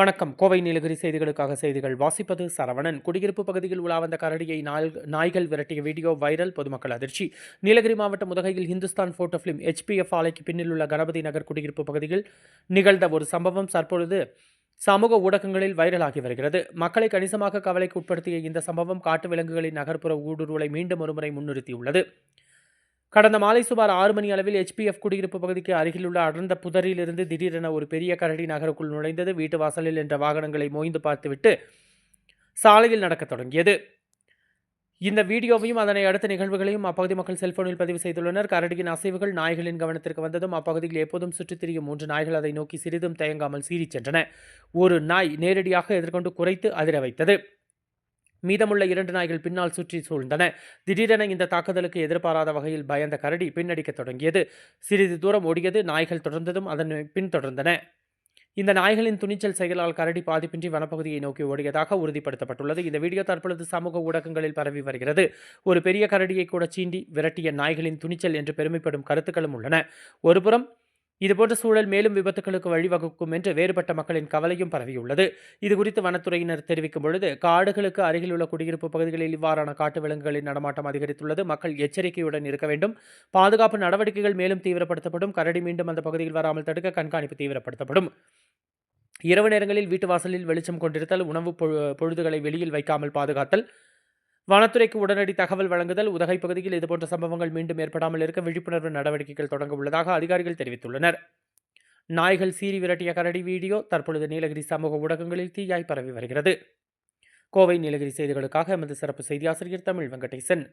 வணக்கம். கோவை நீலகிரி செய்திகளுக்காக செய்திகள் வாசிப்பது சரவணன். குடியிருப்பு பகுதியில் உலா வந்த கரடியை நாய்கள் விரட்டிய வீடியோ வைரல். பொதுமக்கள் அதிர்ச்சி. நீலகிரி மாவட்டம் உதகையில் ஹிந்துஸ்தான் போட்டோ பிலிம் HPF ஆலைக்கு பின்னில் உள்ள கணபதி நகர் குடியிருப்பு பகுதியில் நிகழ்ந்த ஒரு சம்பவம் தற்பொழுது சமூக ஊடகங்களில் வைரலாகி வருகிறது. மக்களை கணிசமாக கவலைக்கு உட்படுத்திய இந்த சம்பவம் காட்டு விலங்குகளின் நகர்ப்புற ஊடுருவலை மீண்டும் ஒருமுறை முன்னிறுத்தியுள்ளது. கடந்த மாலை சுமார் 6 மணி அளவில் HPF குடியிருப்பு பகுதிக்கு அருகிலுள்ள அடர்ந்த புதரிலிருந்து திடீரென ஒரு பெரிய கரடி நகருக்குள் நுழைந்தது. வீட்டு வாசலில் என்ற வாகனங்களை மோய்ந்து பார்த்துவிட்டு சாலையில் நடக்கத் தொடங்கியது. இந்த வீடியோவையும் அதனை அடுத்த நிகழ்வுகளையும் அப்பகுதி மக்கள் செல்போனில் பதிவு செய்துள்ளனர். கரடியின் அசைவுகள் நாய்களின் கவனத்திற்கு வந்ததும் அப்பகுதியில் எப்போதும் சுற்றித் திரியும் 3 நாய்கள் அதை நோக்கி சிறிதும் தயங்காமல் சீறிச் சென்றன. ஒரு நாய் நேரடியாக எதிர்கொண்டு குரைத்து அதிர வைத்தது. மீதமுள்ள 2 நாய்கள் பின்னால் சுற்றி சூழ்ந்தன. திடீரென இந்த தாக்குதலுக்கு எதிர்பாராத வகையில் பயந்த கரடி பின்னடிக்கத் தொடங்கியது. சிறிது தூரம் ஓடியது. நாய்கள் தொடர்ந்ததும் அதனை பின்தொடர்ந்தன. இந்த நாய்களின் துணிச்சல் செயலால் கரடி பாதிப்பின்றி வனப்பகுதியை நோக்கி ஓடியதாக உறுதிப்படுத்தப்பட்டுள்ளது. இந்த வீடியோ தற்பொழுது சமூக ஊடகங்களில் பரவி வருகிறது. ஒரு பெரிய கரடியை கூட சீண்டி விரட்டிய நாய்களின் துணிச்சல் என்று பெருமைப்படும் கருத்துக்களும் உள்ளன. ஒருபுறம் இதுபோன்ற சூழல் மேலும் விபத்துகளுக்கு வழிவகுக்கும் என்று வேறுபட்ட மக்களின் கவலையும் பரவியுள்ளது. இதுகுறித்து வனத்துறையினர் தெரிவிக்கும் பொழுது, காடுகளுக்கு அருகிலுள்ள குடியிருப்பு பகுதிகளில் இவ்வாறான காட்டு விலங்குகளின் நடமாட்டம் அதிகரித்துள்ளது. மக்கள் எச்சரிக்கையுடன் இருக்க வேண்டும். பாதுகாப்பு நடவடிக்கைகள் மேலும் தீவிரப்படுத்தப்படும். கரடி மீண்டும் அந்த பகுதியில் வராமல் தடுக்க கண்காணிப்பு தீவிரப்படுத்தப்படும். இரவு நேரங்களில் வீட்டு வாசலில் வெளிச்சம் கொண்டிருத்தல், உணவு பொழுதுகளை வெளியில் வைக்காமல் பாதுகாத்தல், வனத்துறைக்கு உடனடி தகவல் வழங்குதல், உதகை பகுதியில் இதுபோன்ற சம்பவங்கள் மீண்டும் ஏற்படாமல் இருக்க விழிப்புணர்வு நடவடிக்கைகள் தொடங்க உள்ளதாக அதிகாரிகள் தெரிவித்துள்ளனர். நாய்கள் சீறி விரட்டிய கரடி வீடியோ தற்பொழுது நீலகிரி சமூக ஊடகங்களில் தீயாய் பரவி வருகிறது. கோவை நீலகிரி செய்திகளுக்காக எமது சிறப்பு செய்தி ஆசிரியர் தமிழ் வெங்கடேசன்.